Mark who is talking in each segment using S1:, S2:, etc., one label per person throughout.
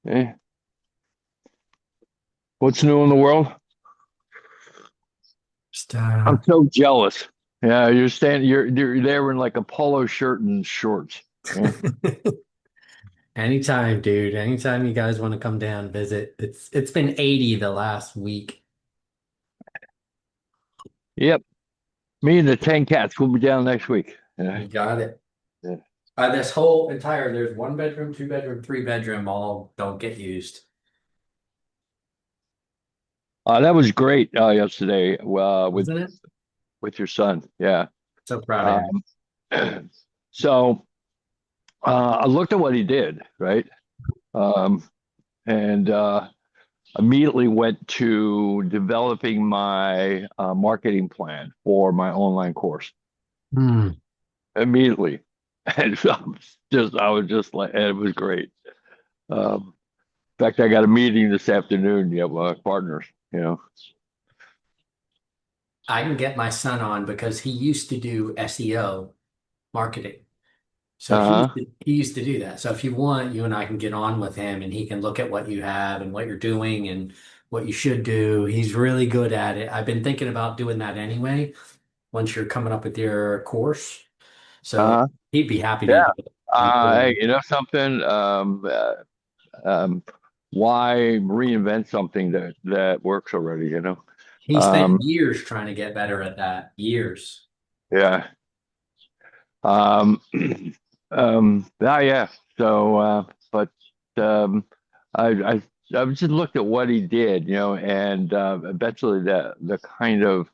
S1: Eh, what's new in the world?
S2: Just
S1: I'm so jealous. Yeah, you're there in like a polo shirt and shorts. Yeah.
S2: anytime, dude. Anytime you guys want to come down and visit. It's been 80 the last week.
S1: Yep. Me and the 10 cats will be down next week. Yeah.
S2: You got it.
S1: Yeah.
S2: This whole entire there's one bedroom, two bedroom, three bedroom, all don't get used.
S1: That was great yesterday with
S2: Isn't it?
S1: your son. Yeah.
S2: So proud of him.
S1: Um, so I looked at what he did, right? Um, and immediately went to developing my marketing plan for my online course.
S2: Hmm.
S1: Immediately. And so I was just like, and it was great. In fact, I got a meeting this afternoon, yeah, with my partners, you know.
S2: I can get my son on because he used to do SEO marketing. So
S1: Uh-huh.
S2: he used to do that. So if you want, you and I can get on with him and he can look at what you have and what you're doing and what you should do. He's really good at it. I've been thinking about doing that anyway, once you're coming up with your course. So
S1: Uh-huh.
S2: he'd be happy to
S1: Yeah.
S2: do it. I'm sure.
S1: Hey, you know something? Um, why reinvent something that works already, you know?
S2: He spent
S1: Um,
S2: years trying to get better at that. Years.
S1: yeah. Um, yeah. So, but um, I, I, I just looked at what he did, you know, and eventually the kind of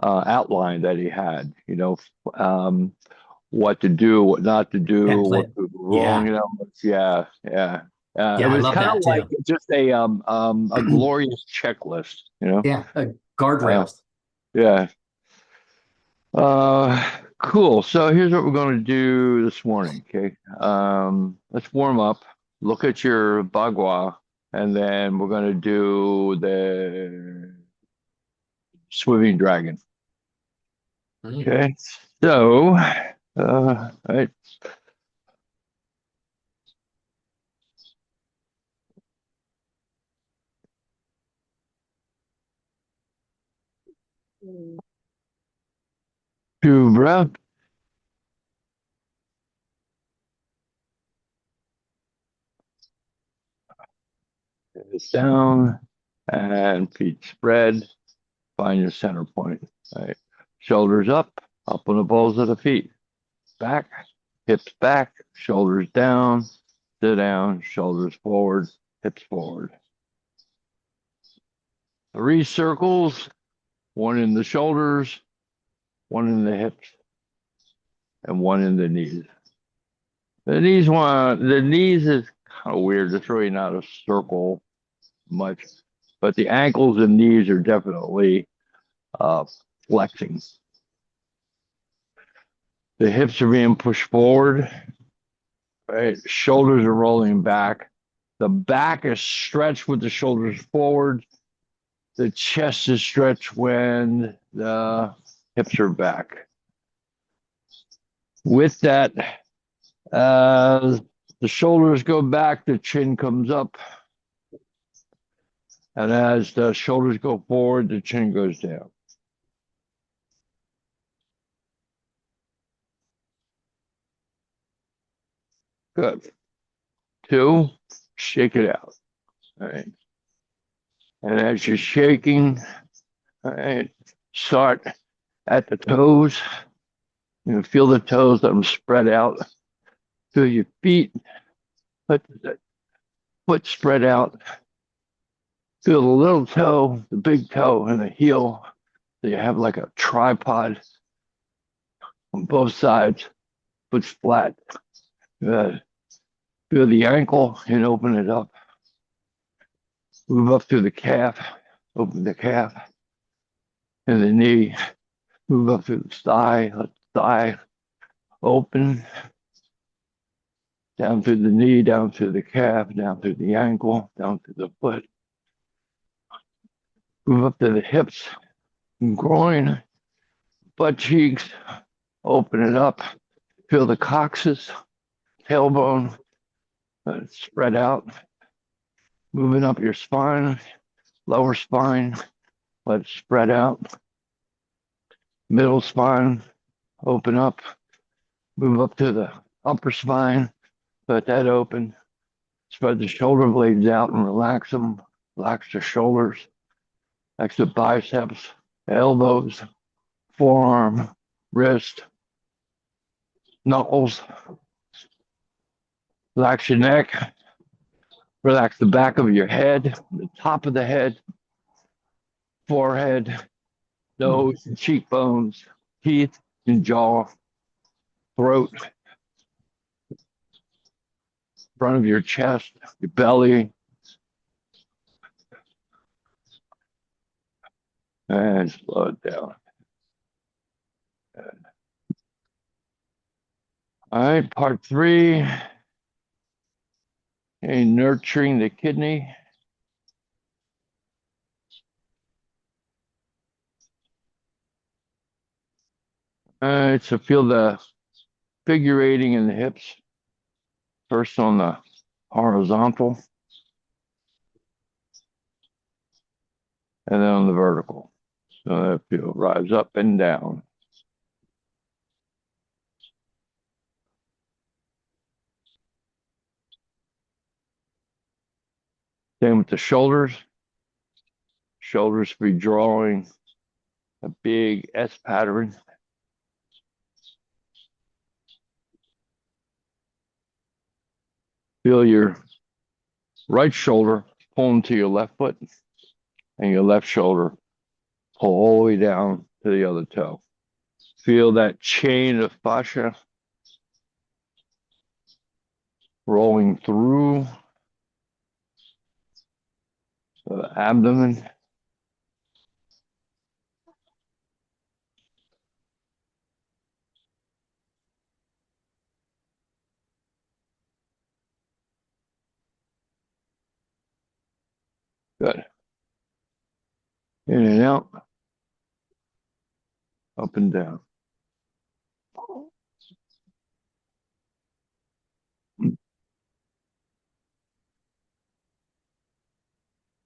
S1: outline that he had, you know, um, what to do, what not to do, what
S2: Template.
S1: to do wrong,
S2: Yeah.
S1: you know. Yeah, yeah. It
S2: Yeah, I
S1: was
S2: love
S1: kind of
S2: that
S1: like
S2: too.
S1: just a glorious checklist, you know.
S2: Yeah.
S1: Uh,
S2: Guardrails.
S1: yeah. Cool. So here's what we're going to do this morning. Okay. Let's warm up. Look at your bagua, and then we're going to do the swimming dragon.
S2: Mm.
S1: Okay. So, all right. Two breath. It's down and feet spread. Find your center point. All right. Shoulders up on the balls of the feet. Back, hips back, shoulders down, sit down, shoulders forward, hips forward. Three circles, one in the shoulders, one in the hips, and one in the knees. The knees is kind of weird. It's really not a circle much, but the ankles and knees are definitely uh, flexing. The hips are being pushed forward, right? Shoulders are rolling back. The back is stretched with the shoulders forward. The chest is stretched when the hips are back. With that, the shoulders go back, the chin comes up. And as the shoulders go forward, the chin goes down. Good. Two, shake it out. All right. And as you're shaking, all right, start at the toes. You know, feel the toes, let them spread out. Feel your feet, let the foot spread out. Feel the little toe, the big toe, and the heel. So you have like a tripod on both sides, foot's flat. Uh, Feel the ankle and open it up. Move up through the calf, open the calf, and the knee. Move up through the thigh, let the thigh open, down through the knee, down through the calf, down through the ankle, down through the foot. Move up to the hips and groin, butt cheeks, open it up. Feel the coccyx, tailbone, spread out. moving up your spine, lower spine, let it spread out. Middle spine, open up, move up to the upper spine, let that open. Spread the shoulder blades out and relax them. Relax the shoulders, relax the biceps, elbows, forearm, wrist, knuckles. Relax your neck. Relax the back of your head, the top of the head, forehead, nose, cheekbones, teeth, and jaw, throat, front of your chest, your belly, and slow it down. All right, part 3, nurturing the kidney. All right, so feel the figurating in the hips, first on the horizontal, and then on the vertical. So that feel rise up and down. Same with the shoulders. Shoulders be drawing a big S pattern. Feel your right shoulder pulling to your left foot and your left shoulder pull all the way down to the other toe. Feel that chain of fascia rolling through the abdomen. Good. In and out, up and down.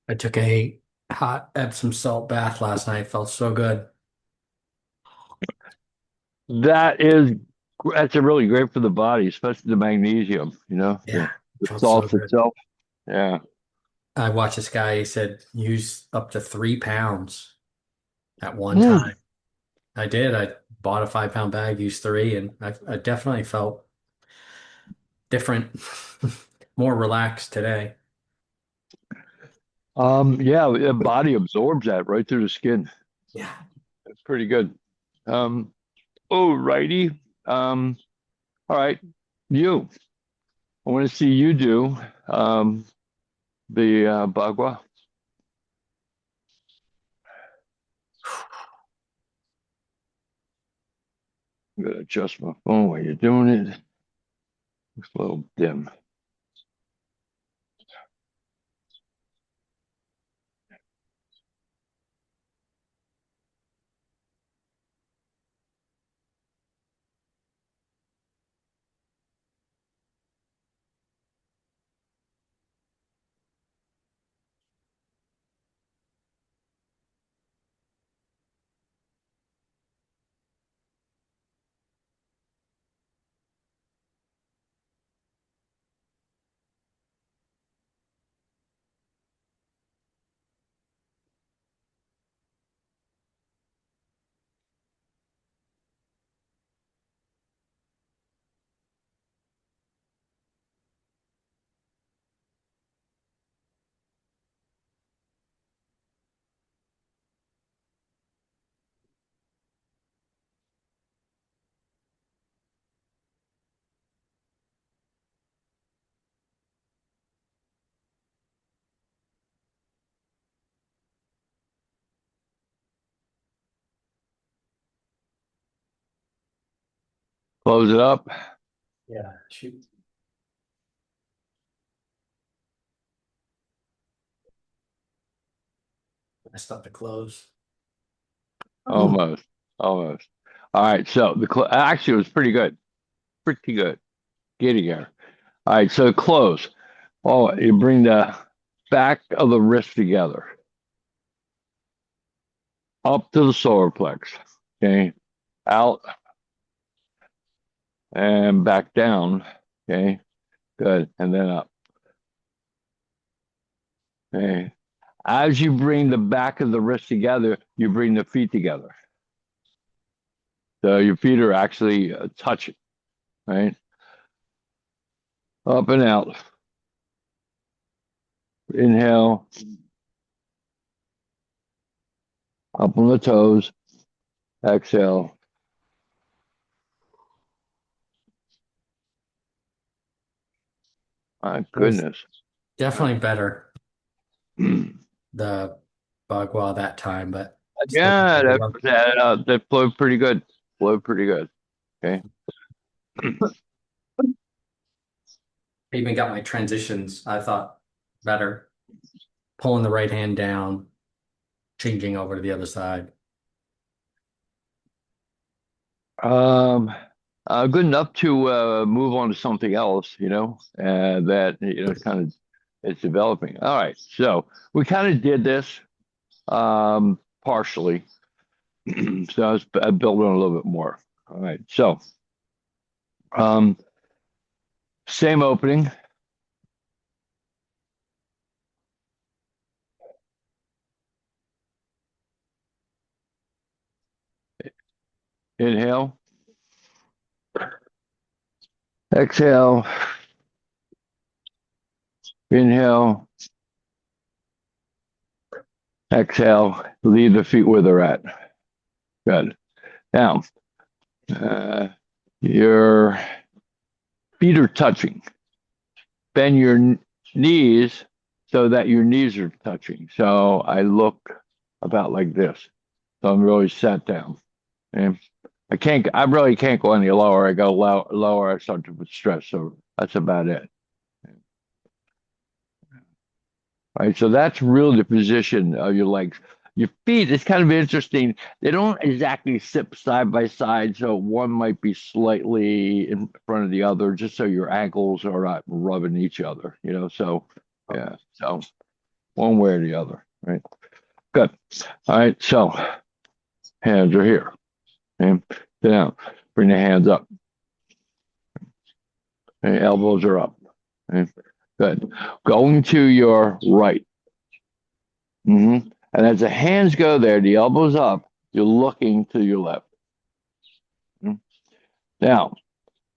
S2: I took a hot Epsom salt bath last night. Felt so good.
S1: That's a really great for the body, especially the magnesium,
S2: Yeah,
S1: the
S2: felt so
S1: salts
S2: good.
S1: itself. Yeah.
S2: I watched this guy, he said use up to 3 pounds at one
S1: Mm.
S2: time. I did. I bought a 5 pound bag, used three, and I definitely felt different, more relaxed today.
S1: Yeah, the body absorbs that right through the skin.
S2: Yeah.
S1: It's pretty good. Um, oh, righty. All right, you. I want to see you do the bagua. I'm gonna adjust my phone while you're doing it. Looks a little dim. Close it up.
S2: Yeah. Shoot. I stopped to close.
S1: Almost, almost. All right, so actually it was pretty good. Getting there. All right, so close. Oh, you bring the back of the wrist together, up to the solar plex. Okay, out and back down. Okay, good, and then up. Okay, as you bring the back of the wrist together, you bring the feet together. So your feet are actually touching, right? Up and out. Inhale, up on the toes. Exhale. My
S2: That's
S1: goodness.
S2: definitely better the Bagua that time, but still
S1: Yeah, that flowed pretty good. Flowed pretty good. Okay.
S2: even got my transitions, I thought better. Pulling the right hand down, changing over to the other side.
S1: Um, good enough to move on to something else, that kind of it's developing. All right, so we kind of did this partially, so I built on a little bit more. All right, so um, same opening. Inhale, exhale, inhale, exhale. Leave the feet where they're at. Good. Now, your feet are touching. Bend your knees so that your knees are touching. So I look about like this. So I'm really sat down. And I really can't go any lower. I go lower, I start to put stress. So that's about it. Right. So that's really the position of your legs. Your feet, it's kind of interesting. They don't exactly sit side by side. So one might be slightly in front of the other, just so your ankles are not rubbing each other, So, yeah. So one way or the other. Right. Good. All right. So hands are here. Okay. Sit down. Bring the hands up. Okay. Elbows are up. Okay. Good. Going to your right. And as the hands go there, the elbows up, you're looking to your left. Mhm. Now,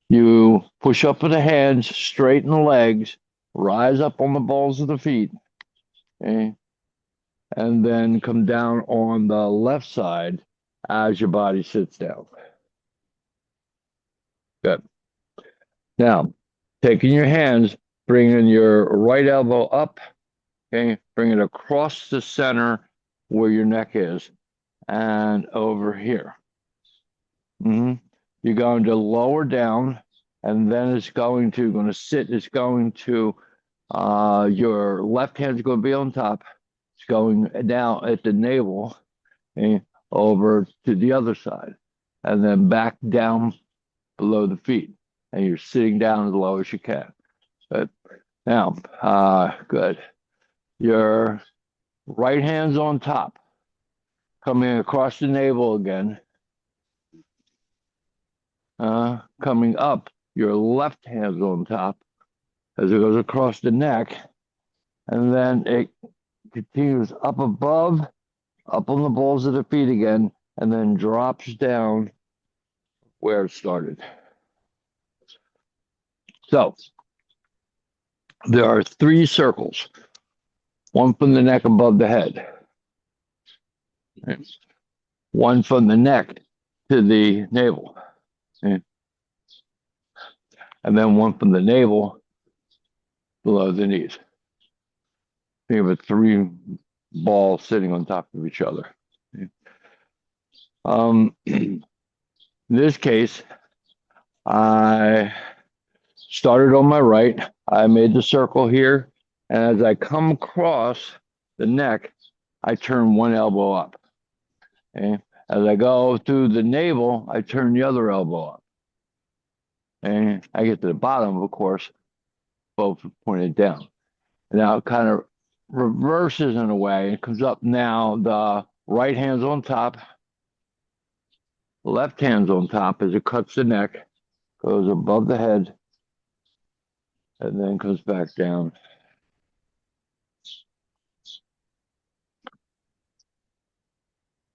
S1: you push up with the hands, straighten the legs, rise up on the balls of the feet, okay? And then come down on the left side as your body sits down. Good. Now, taking your hands, bringing your right elbow up, okay? Bring it across the center where your neck is and over here. You're going to lower down, and then it's going to sit. It's going to your left hand's going to be on top. It's going down at the navel, okay, over to the other side, and then back down below the feet. And you're sitting down as low as you can. Good. Now, good. Your right hand's on top, coming across the navel again. Coming up, your left hand's on top as it goes across the neck, and then it continues up above, up on the balls of the feet again, and then drops down where it started. So there are 3 circles, one from the neck above the head, one from the neck to the navel, and then one from the navel below the knees. Think of it 3 balls sitting on top of each other. In this case, I started on my right. I made the circle here. And as I come across the neck, I turn one elbow up. Okay. As I go through the navel, I turn the other elbow up. And I get to the bottom, of course, both pointed down. Now kind of reverses in a way. It comes up now. The right hand's on top, left hand's on top as it cuts the neck, goes above the head, and then comes back down.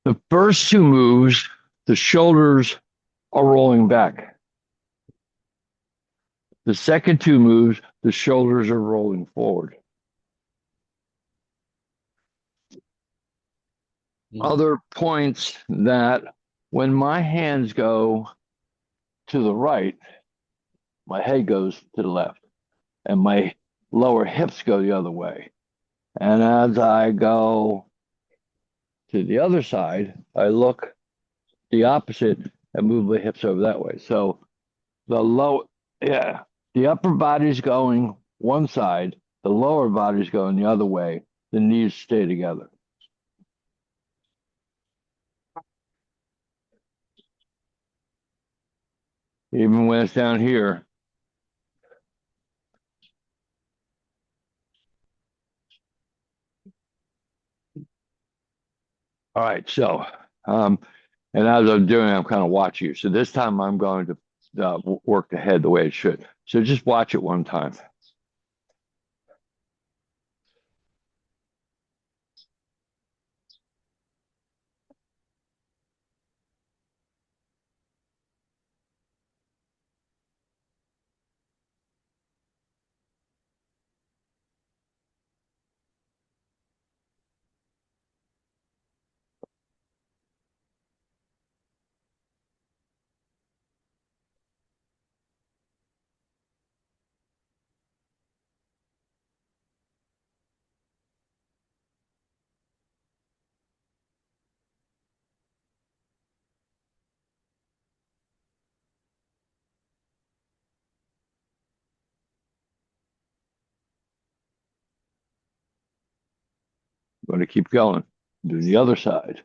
S1: The first two moves, the shoulders are rolling back. The second two moves, the shoulders are rolling forward. Other points that when my hands go to the right, my head goes to the left, and my lower hips go the other way. And as I go to the other side, I look the opposite and move my hips over that way. So the low, yeah, the upper body's going one side, the lower body's going the other way. The knees stay together. Even when it's down here. All right, so and as I'm doing, I'm kind of watching you. So this time I'm going to work the head the way it should. So just watch it one time. I'm going to keep going. Do the other side.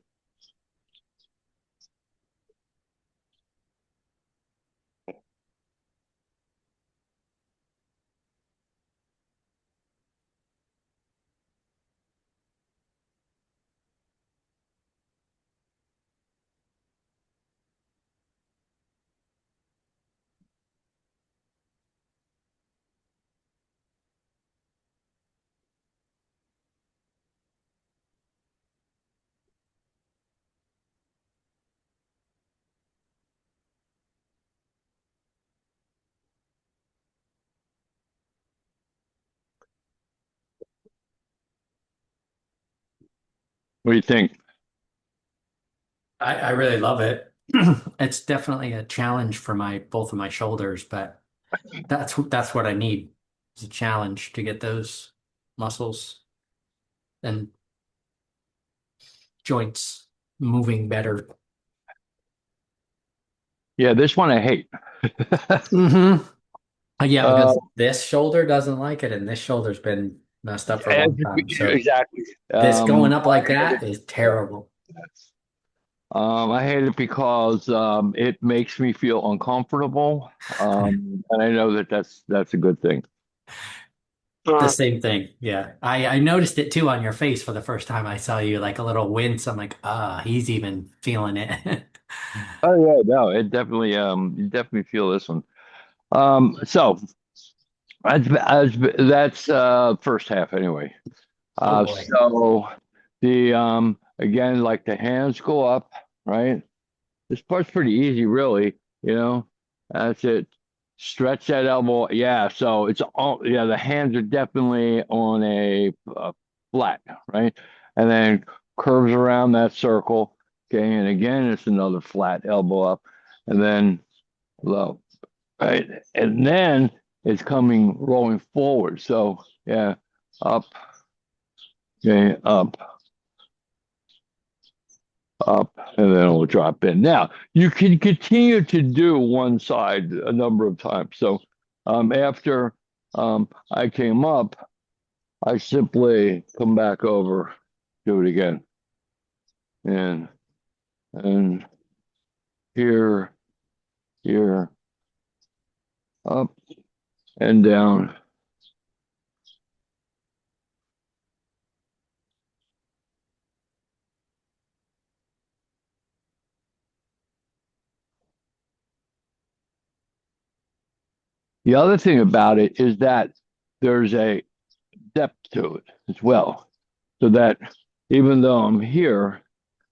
S1: What do you think?
S2: I really love it. It's definitely a challenge for my both of my shoulders, but that's what I need. It's a challenge to get those muscles and joints moving better.
S1: Yeah, this one I hate.
S2: Hmm. Yeah,
S1: uh,
S2: because this shoulder doesn't like it, and this shoulder's been messed up for a long time. So
S1: exactly.
S2: this going up like
S1: I hate
S2: that
S1: it.
S2: is terrible.
S1: I hate it because it makes me feel uncomfortable, and I know that that's a good thing.
S2: The same thing. Yeah. I noticed it too on your face for the first time I saw you, like a little wince. I'm like, ah, he's even feeling it.
S1: Oh yeah, no, it definitely you definitely feel this one. So that's first half anyway.
S2: Oh boy.
S1: So the again, like the hands go up, right? This part's pretty easy, really. You know, that's it. Stretch that elbow. Yeah. So it's all, yeah, the hands are definitely on a flat, right? And then curves around that circle. Okay. And again, it's another flat elbow up and then low, right? And then it's coming rolling forward. So, yeah, up, okay, up, and then it will drop in. Now, you can continue to do one side a number of times. So after I came up, I simply come back over, do it again. And here, here, up and down. The other thing about it is that there's a depth to it as well. So that even though I'm here,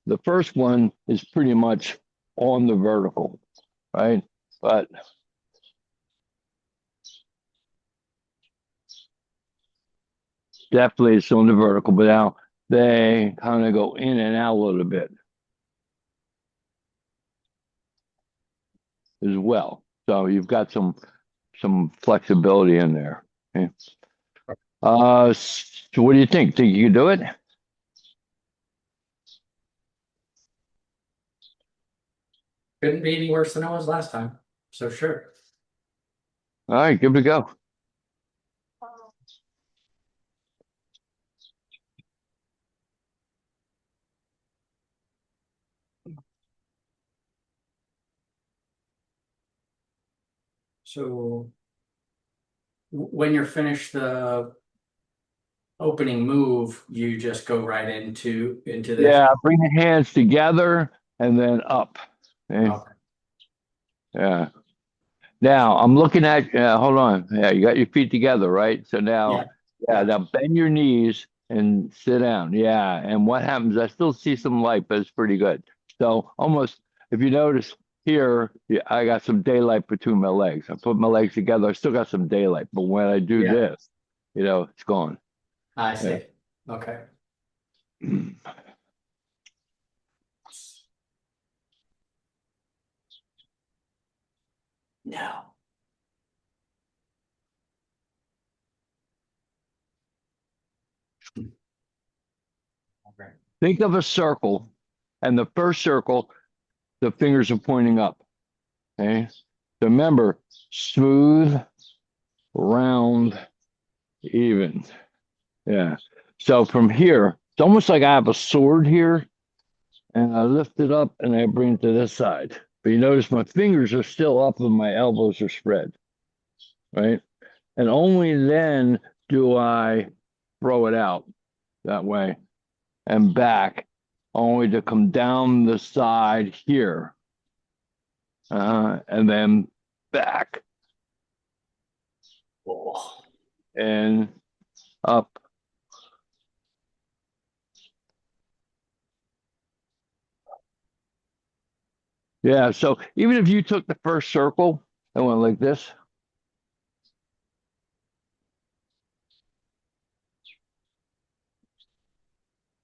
S1: the first one is pretty much on the vertical, right? But definitely it's on the vertical, but now they kind of go in and out a little bit as well. So you've got some flexibility in there. Okay. So what do you think? Think you can do it?
S2: Couldn't be any worse than it was last time. So sure.
S1: All right, give it a go.
S2: So when you're finished the opening move, you just go right into this.
S1: Yeah, bring the hands together and then up. Okay.
S2: Okay.
S1: Yeah. Now I'm looking at, hold on. Yeah, you got your feet together, right? So now,
S2: Yeah.
S1: yeah,
S2: Yeah.
S1: now bend your knees and sit down. Yeah. And what happens? I still see some light, but it's pretty good. So almost, if you notice here, yeah, I got some daylight between my legs. I put my legs together. I still got some daylight, but when I do
S2: Yeah.
S1: this, it's gone.
S2: I
S1: Yeah.
S2: see. Okay. No. Okay.
S1: Think of a circle, and the first circle, the fingers are pointing up. Okay. So remember, smooth, round, even. Yeah. So from here, it's almost like I have a sword here, and I lift it up and I bring it to this side. But you notice my fingers are still up and my elbows are spread, right? And only then do I throw it out that way and back, only to come down the side here, and then back
S2: Oh.
S1: and up. Yeah. So even if you took the first circle and went like this,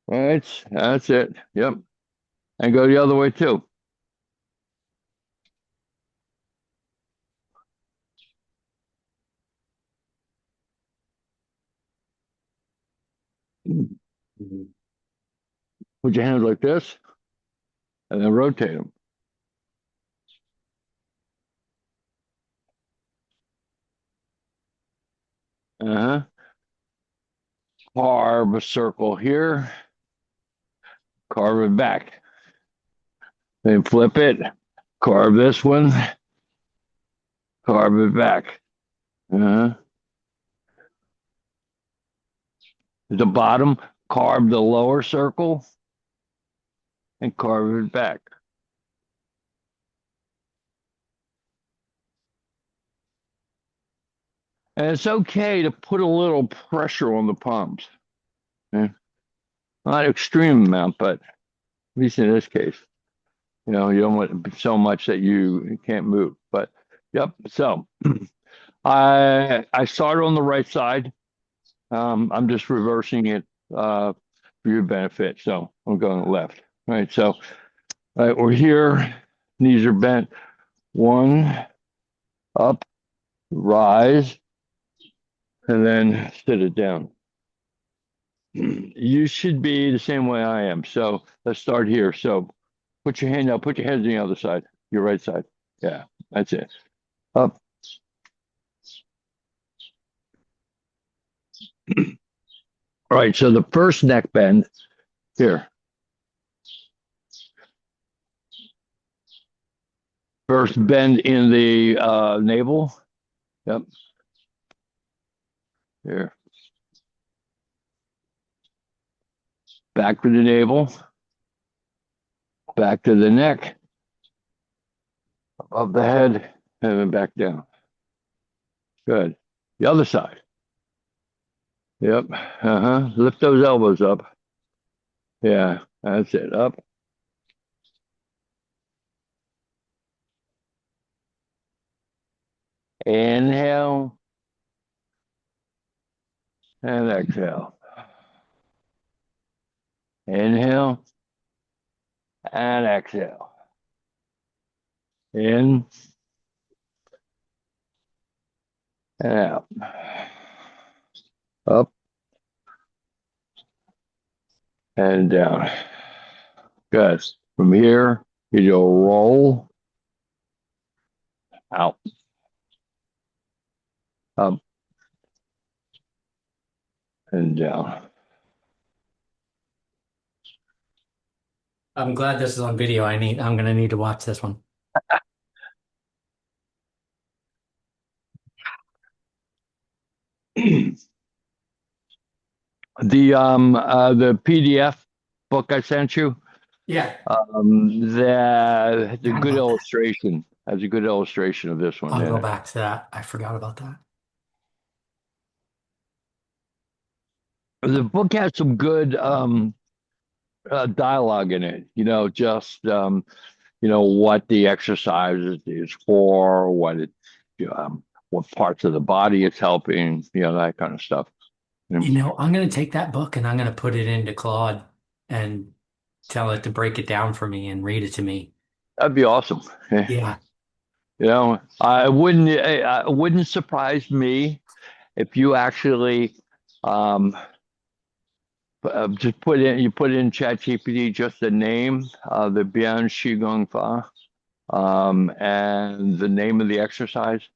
S1: right? That's it. Yep. And go the other way too.
S2: Mhm.
S1: Put your hands like this and then rotate them. Uh-huh. Carve a circle here, carve it back. Then flip it, carve this one, carve it back. Uh-huh. At the bottom, carve the lower circle and carve it back. And it's okay to put a little pressure on the palms. Okay? Not extreme amount, but at least in this case, you don't want so much that you can't move. But yep. So I started on the right side. I'm just reversing it for your benefit. So I'm going left. All right. So we're here. Knees are bent. One, up, rise, and then sit it down. You should be the same way I am. So let's start here. So put your hand out. Put your head on the other side, your right side. Yeah, that's it. Up. All right. So the first neck bend here. First bend in the navel. Yep. Here. Back to the navel. Back to the neck. Above the head. And then back down. Good. The other side. Yep. Uh-huh. Lift those elbows up. Yeah, that's it. Up. Inhale and exhale. Inhale and exhale. In and out. Up and down. Good. From here, you do a roll out, up and down.
S2: I'm glad this is on video. I'm gonna need to watch this one.
S1: The PDF book I sent you,
S2: Yeah,
S1: that has a
S2: forgot
S1: good
S2: about that.
S1: illustration. Has a good illustration of this one
S2: I'll
S1: in
S2: go
S1: it.
S2: back to that. I forgot about that.
S1: The book has some good dialogue in it. Just what the exercise is for, what parts of the body it's helping, that kind of stuff.
S2: You know, I'm gonna take that book and I'm gonna put it into Claude and tell it to break it down for me and read it to me.
S1: That'd be awesome.
S2: Yeah.
S1: It wouldn't surprise me if you actually um, just put in ChatGPT just the name, the Bian Qigong Fa, and the name of the exercise,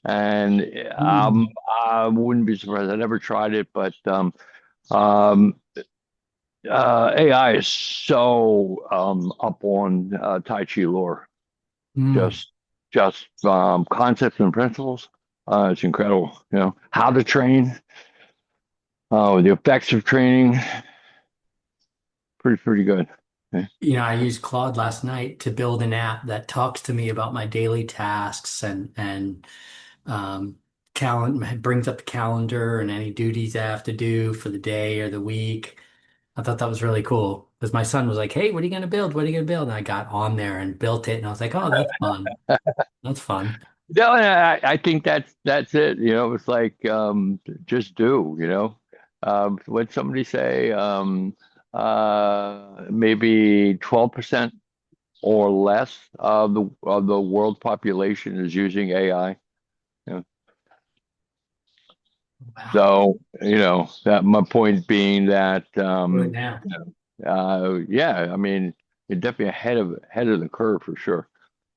S1: and
S2: Hmm.
S1: I wouldn't be surprised. I never tried it, but um, AI is so up on Tai Chi lore,
S2: Hmm.
S1: just concepts and principles. It's incredible. How to train, the effects of training. Pretty good. Yeah.
S2: You know, I used Claude last night to build an app that talks to me about my daily tasks and calendar brings up the calendar and any duties I have to do for the day or the week. I thought that was really cool because my son was like, "Hey, what are you going to build? What are you going to build?" And I got on there and built it, and I was like, "Oh, that's fun. That's fun."
S1: No, I think that's it. It's like just do. What somebody say, maybe 12% or less of the world population is using AI.
S2: Wow.
S1: So, that my point being that,
S2: Do it now.
S1: yeah, I mean, you're definitely ahead of the curve for sure.